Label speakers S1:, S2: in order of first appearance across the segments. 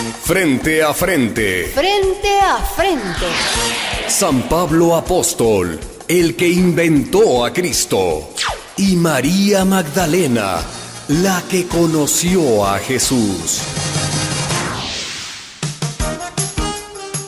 S1: Frente a frente.
S2: Frente a frente.
S1: San Pablo Apóstol, el que inventó a Cristo. Y María Magdalena, la que conoció a Jesús.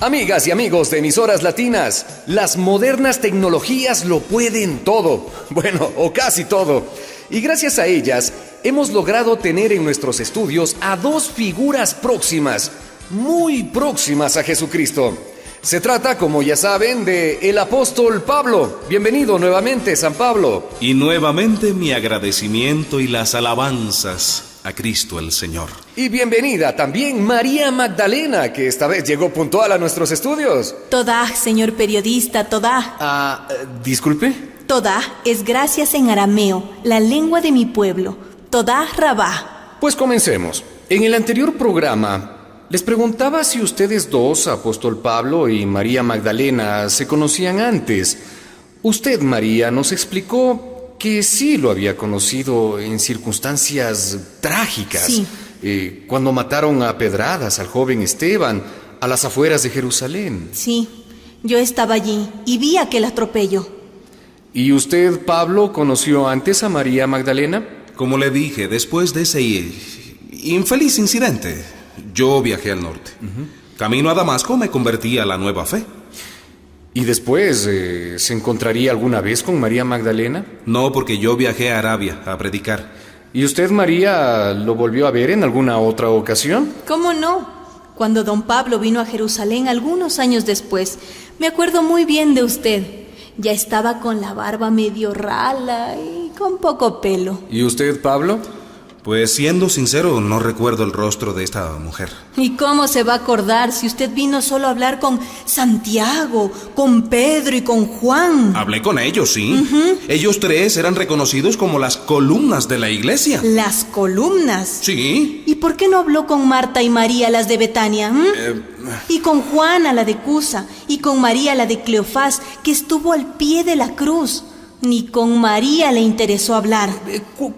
S1: Amigas y amigos de emisoras latinas, las modernas tecnologías lo pueden todo. Bueno, o casi todo. Y gracias a ellas, hemos logrado tener en nuestros estudios a dos figuras próximas, muy próximas a Jesucristo. Se trata, como ya saben, de el apóstol Pablo. Bienvenido nuevamente, San Pablo.
S3: Y nuevamente mi agradecimiento y las alabanzas a Cristo el Señor.
S1: Y bienvenida también María Magdalena, que esta vez llegó puntual a nuestros estudios.
S4: Todah, señor periodista, Todah.
S1: Disculpe.
S4: Todah es gracias en arameo, la lengua de mi pueblo. Todah Rabá.
S1: Pues comencemos. En el anterior programa les preguntaba si ustedes dos, apóstol Pablo y María Magdalena, se conocían antes. Usted, María, nos explicó que sí lo había conocido en circunstancias trágicas.
S4: Sí.
S1: Cuando mataron a pedradas al joven Esteban a las afueras de Jerusalén.
S4: Sí, yo estaba allí y vi aquel atropello.
S1: ¿Y usted, Pablo, conoció antes a María Magdalena?
S3: Como le dije, después de ese infeliz incidente, yo viajé al norte. Camino a Damasco me convertí a la nueva fe.
S1: ¿Y después se encontraría alguna vez con María Magdalena?
S3: No, porque yo viajé a Arabia a predicar.
S1: ¿Y usted, María, lo volvió a ver en alguna otra ocasión?
S4: ¿Cómo no? Cuando don Pablo vino a Jerusalén algunos años después, me acuerdo muy bien de usted. Ya estaba con la barba medio rala y con poco pelo.
S1: ¿Y usted, Pablo?
S3: Pues siendo sincero, no recuerdo el rostro de esta mujer.
S4: ¿Y cómo se va a acordar si usted vino solo a hablar con Santiago, con Pedro y con Juan?
S3: Hablé con ellos, sí. Ellos tres eran reconocidos como las columnas de la iglesia.
S4: ¿Las columnas?
S3: Sí.
S4: ¿Y por qué no habló con Marta y María, las de Betania? Y con Juana, la de Cusa, y con María, la de Cleofás, que estuvo al pie de la cruz. Ni con María le interesó hablar.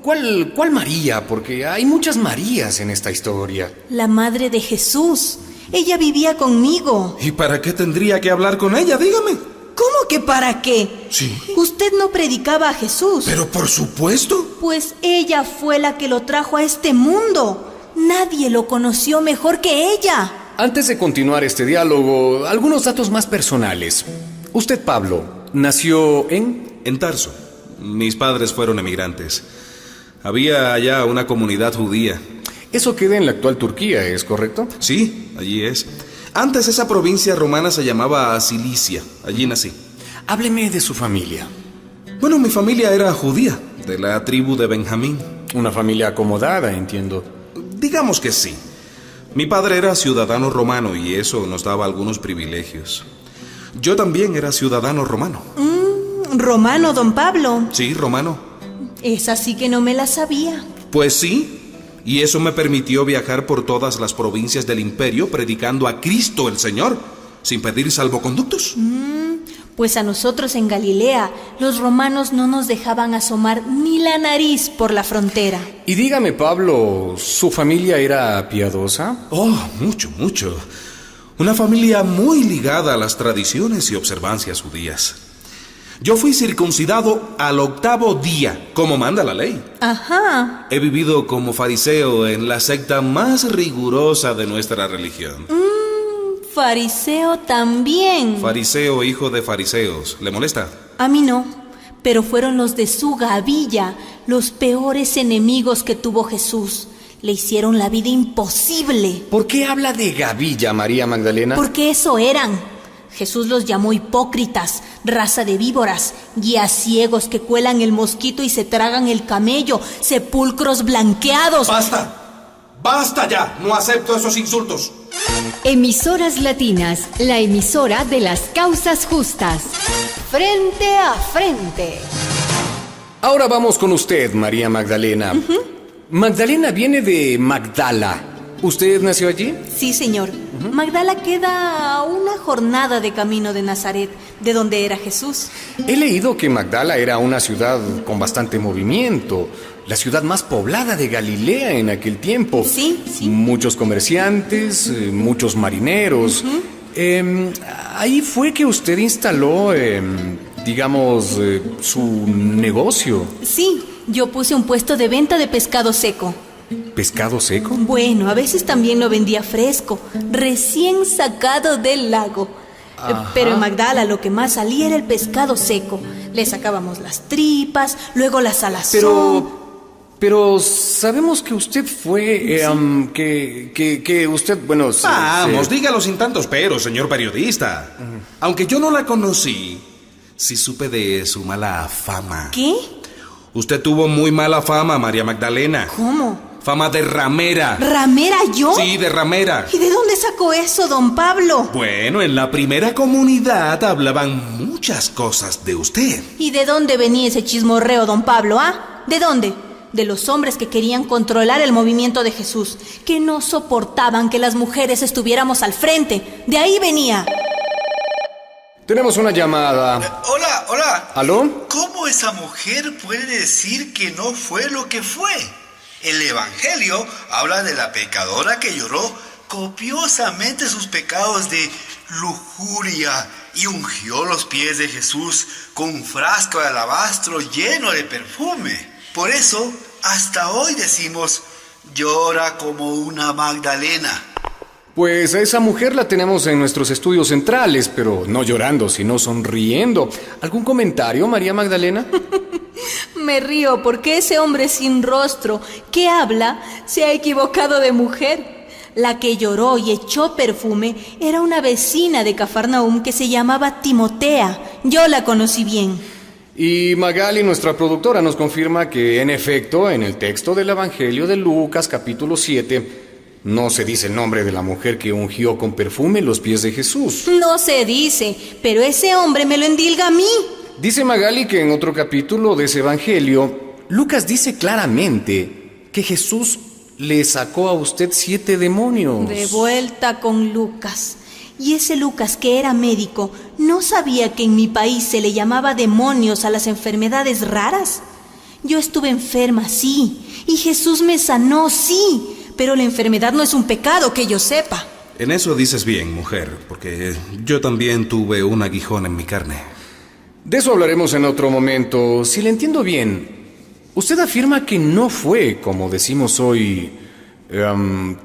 S1: ¿Cuál María? Porque hay muchas Marías en esta historia.
S4: La madre de Jesús. Ella vivía conmigo.
S3: ¿Y para qué tendría que hablar con ella? Dígame.
S4: ¿Cómo que para qué?
S3: Sí.
S4: Usted no predicaba a Jesús.
S3: Pero por supuesto.
S4: Pues ella fue la que lo trajo a este mundo. Nadie lo conoció mejor que ella.
S1: Antes de continuar este diálogo, algunos datos más personales. Usted, Pablo, nació en
S3: Tarso. Mis padres fueron emigrantes. Había allá una comunidad judía.
S1: Eso queda en la actual Turquía, ¿es correcto?
S3: Sí, allí es. Antes esa provincia romana se llamaba Cilicia. Allí nací.
S1: Hábleme de su familia.
S3: Bueno, mi familia era judía, de la tribu de Benjamín.
S1: Una familia acomodada, entiendo.
S3: Digamos que sí. Mi padre era ciudadano romano y eso nos daba algunos privilegios. Yo también era ciudadano romano.
S4: ¿Romano, don Pablo?
S3: Sí, romano.
S4: Esa sí que no me la sabía.
S3: Pues sí, y eso me permitió viajar por todas las provincias del imperio predicando a Cristo el Señor, sin pedir salvoconductos.
S4: Pues a nosotros en Galilea, los romanos no nos dejaban asomar ni la nariz por la frontera.
S1: Y dígame, Pablo, ¿su familia era piadosa?
S3: Oh, mucho, mucho. Una familia muy ligada a las tradiciones y observancias judías. Yo fui circuncidado al 8º día, como manda la ley.
S4: Ajá.
S3: He vivido como fariseo en la secta más rigurosa de nuestra religión.
S4: Fariseo también.
S3: Fariseo, hijo de fariseos. ¿Le molesta?
S4: A mí no, pero fueron los de su gavilla, los peores enemigos que tuvo Jesús. Le hicieron la vida imposible.
S1: ¿Por qué habla de gavilla, María Magdalena?
S4: Porque eso eran. Jesús los llamó hipócritas, raza de víboras, guías ciegos que cuelan el mosquito y se tragan el camello, sepulcros blanqueados.
S3: ¡Basta! ¡Basta ya! No acepto esos insultos.
S2: Emisoras Latinas, la emisora de las causas justas.
S5: Frente a frente.
S1: Ahora vamos con usted, María Magdalena. Magdalena viene de Magdala. ¿Usted nació allí?
S4: Sí, señor. Magdala queda a una jornada de camino de Nazaret, de donde era Jesús.
S1: He leído que Magdala era una ciudad con bastante movimiento. la ciudad más poblada de Galilea en aquel tiempo.
S4: Sí, sí.
S1: Muchos comerciantes, muchos marineros. Ahí fue que usted instaló, digamos, su negocio.
S4: Sí, yo puse un puesto de venta de pescado seco.
S1: ¿Pescado seco?
S4: Bueno, a veces también lo vendía fresco, recién sacado del lago. Pero en Magdala lo que más salía era el pescado seco. Le sacábamos las tripas, luego la salazón.
S1: Pero sabemos que usted fue, que usted, bueno...
S3: Vamos, dígalo sin tantos peros, señor periodista. Aunque yo no la conocí, sí supe de su mala fama.
S4: ¿Qué?
S3: Usted tuvo muy mala fama, María Magdalena.
S4: ¿Cómo?
S3: Fama de ramera.
S4: ¿Ramera yo?
S3: Sí, de ramera.
S4: ¿Y de dónde sacó eso, don Pablo?
S3: Bueno, en la primera comunidad hablaban muchas cosas de usted.
S4: ¿Y de dónde venía ese chismorreo, don Pablo, ah? ¿De dónde? De los hombres que querían controlar el movimiento de Jesús, que no soportaban que las mujeres estuviéramos al frente. De ahí venía.
S1: Tenemos una llamada.
S6: Hola.
S1: ¿Aló?
S6: ¿Cómo esa mujer puede decir que no fue lo que fue? El Evangelio habla de la pecadora que lloró copiosamente sus pecados de lujuria y ungió los pies de Jesús con un frasco de alabastro lleno de perfume. Por eso, hasta hoy decimos, llora como una Magdalena.
S1: Pues a esa mujer la tenemos en nuestros estudios centrales, pero no llorando, sino sonriendo. ¿Algún comentario, María Magdalena?
S4: Me río porque ese hombre sin rostro que habla se ha equivocado de mujer. La que lloró y echó perfume era una vecina de Cafarnaúm que se llamaba Timotea. Yo la conocí bien.
S1: Y Magali, nuestra productora, nos confirma que, en efecto, en el texto del Evangelio de Lucas, capítulo 7, no se dice el nombre de la mujer que ungió con perfume los pies de Jesús.
S4: No se dice, pero ese hombre me lo endilga a mí.
S1: Dice Magali que en otro capítulo de ese Evangelio, Lucas dice claramente que Jesús le sacó a usted 7 demonios.
S4: De vuelta con Lucas. Y ese Lucas, que era médico, ¿no sabía que en mi país se le llamaba demonios a las enfermedades raras? Yo estuve enferma, sí, y Jesús me sanó, sí, pero la enfermedad no es un pecado, que yo sepa.
S3: En eso dices bien, mujer, porque yo también tuve un aguijón en mi carne.
S1: De eso hablaremos en otro momento. Si le entiendo bien, usted afirma que no fue, como decimos hoy,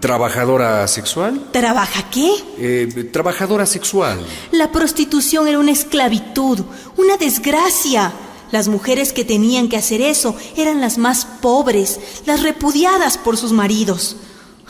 S1: trabajadora sexual.
S4: ¿Trabaja qué?
S1: Trabajadora sexual.
S4: La prostitución era una esclavitud, una desgracia. Las mujeres que tenían que hacer eso eran las más pobres, las repudiadas por sus maridos.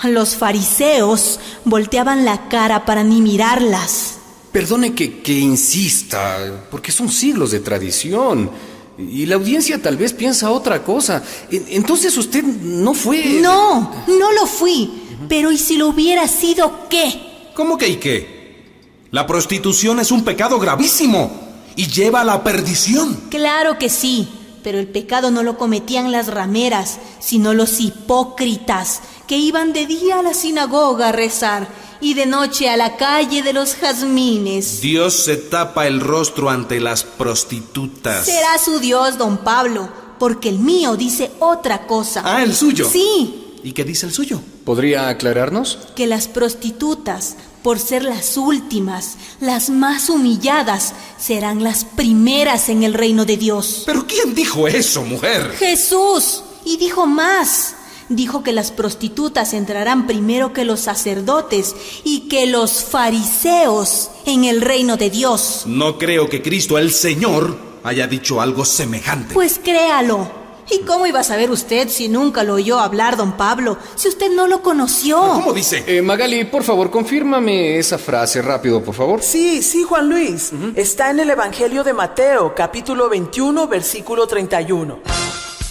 S4: Los fariseos volteaban la cara para ni mirarlas.
S1: Perdone que insista, porque son siglos de tradición. Y la audiencia tal vez piensa otra cosa. Entonces usted no fue...
S4: No lo fui. Pero ¿y si lo hubiera sido qué?
S3: ¿Cómo que y qué? La prostitución es un pecado gravísimo y lleva a la perdición.
S4: Claro que sí, pero el pecado no lo cometían las rameras, sino los hipócritas, que iban de día a la sinagoga a rezar y de noche a la calle de los jazmines.
S3: Dios se tapa el rostro ante las prostitutas.
S4: Será su Dios, don Pablo, porque el mío dice otra cosa.
S3: Ah, ¿el suyo?
S4: Sí.
S3: ¿Y qué dice el suyo?
S1: ¿Podría aclararnos?
S4: Que las prostitutas, por ser las últimas, las más humilladas, serán las primeras en el reino de Dios.
S3: ¿Pero quién dijo eso, mujer?
S4: Jesús. Y dijo más. Dijo que las prostitutas entrarán primero que los sacerdotes y que los fariseos en el reino de Dios.
S3: No creo que Cristo, el Señor, haya dicho algo semejante.
S4: Pues créalo. ¿Y cómo iba a saber usted si nunca lo oyó hablar, don Pablo? Si usted no lo conoció.
S3: ¿Cómo dice?
S1: Magali, por favor, confírmame esa frase rápido, por favor.
S7: Sí, Juan Luis. Está en el Evangelio de Mateo, capítulo 21, versículo 31.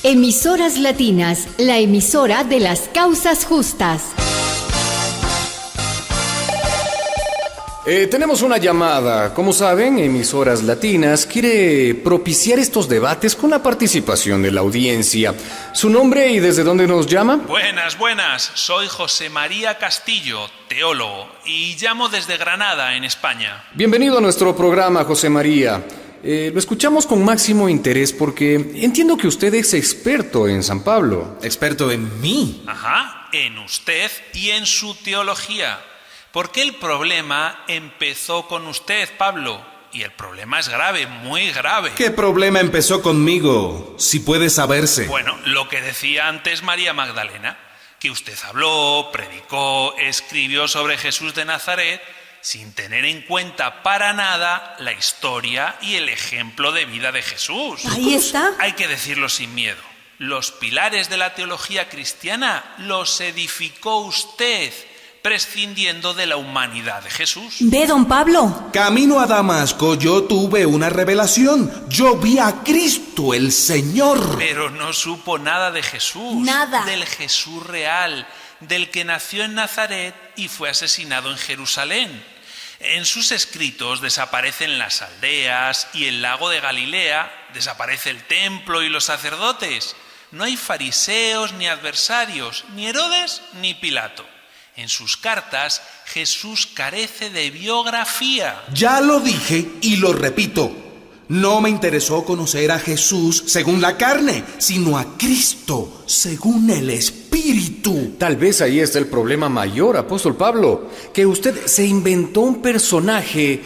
S2: Emisoras Latinas, la emisora de las causas justas.
S1: Tenemos una llamada. Como saben, Emisoras Latinas quiere propiciar estos debates con la participación de la audiencia. ¿Su nombre y desde dónde nos llama?
S8: Buenas. Soy José María Castillo, teólogo, y llamo desde Granada, en España.
S1: Bienvenido a nuestro programa, José María. Lo escuchamos con máximo interés porque entiendo que usted es experto en San Pablo.
S3: ¿Experto en mí?
S8: Ajá, en usted y en su teología. Porque el problema empezó con usted, Pablo. Y el problema es grave, muy grave.
S3: ¿Qué problema empezó conmigo? Si puede saberse.
S8: Bueno, lo que decía antes María Magdalena, que usted habló, predicó, escribió sobre Jesús de Nazaret, sin tener en cuenta para nada la historia y el ejemplo de vida de Jesús.
S4: Ahí está.
S8: Hay que decirlo sin miedo. Los pilares de la teología cristiana los edificó usted, prescindiendo de la humanidad de Jesús.
S4: Ve, don Pablo.
S3: Camino a Damasco yo tuve una revelación. Yo vi a Cristo, el Señor.
S8: Pero no supo nada de Jesús.
S4: Nada.
S8: Del Jesús real, del que nació en Nazaret y fue asesinado en Jerusalén. En sus escritos desaparecen las aldeas y el lago de Galilea, desaparece el templo y los sacerdotes. No hay fariseos ni adversarios, ni Herodes ni Pilato. En sus cartas, Jesús carece de biografía.
S3: Ya lo dije y lo repito. No me interesó conocer a Jesús según la carne, sino a Cristo según el Espíritu.
S1: Tal vez ahí está el problema mayor, apóstol Pablo, que usted se inventó un personaje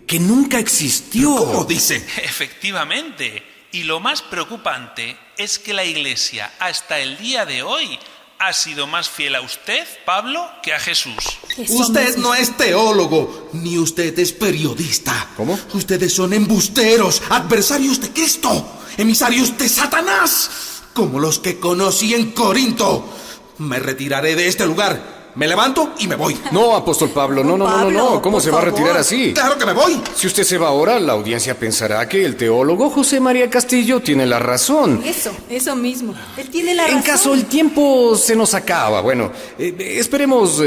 S1: que nunca existió.
S3: ¿Cómo dice?
S8: Efectivamente. Y lo más preocupante es que la Iglesia, hasta el día de hoy, ha sido más fiel a usted, Pablo, que a Jesús.
S3: Usted no es teólogo, ni usted es periodista.
S1: ¿Cómo?
S3: Ustedes son embusteros, adversarios de Cristo, emisarios de Satanás, como los que conocí en Corinto. Me retiraré de este lugar. Me levanto y me voy.
S1: No, apóstol Pablo, no. ¿Cómo
S7: por
S1: se va a
S7: favor.
S1: retirar así?
S3: ¡Claro que me voy!
S1: Si usted se va ahora, la audiencia pensará que el teólogo José María Castillo tiene la razón.
S4: Eso mismo. Él tiene la
S1: En
S4: razón.
S1: caso el tiempo se nos acaba, bueno, esperemos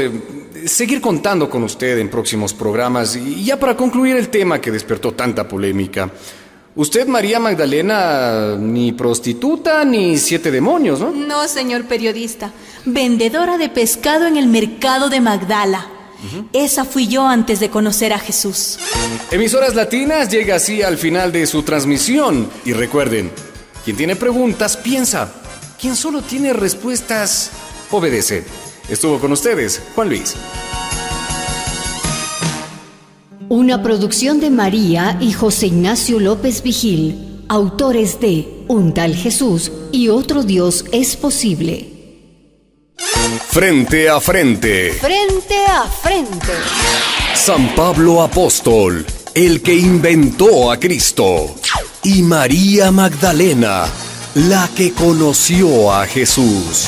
S1: seguir contando con usted en próximos programas. Y ya para concluir el tema que despertó tanta polémica. Usted, María Magdalena, ni prostituta ni 7 demonios, ¿no?
S4: No, señor periodista. Vendedora de pescado en el mercado de Magdala. Esa fui yo antes de conocer a Jesús.
S1: Emisoras Latinas llega así al final de su transmisión. Y recuerden, quien tiene preguntas, piensa. Quien solo tiene respuestas, obedece. Estuvo con ustedes, Juan Luis.
S2: Una producción de María y José Ignacio López Vigil, autores de Un tal Jesús y otro Dios es posible.
S1: Frente a frente.
S5: Frente a frente.
S1: San Pablo Apóstol, el que inventó a Cristo. Y María Magdalena, la que conoció a Jesús.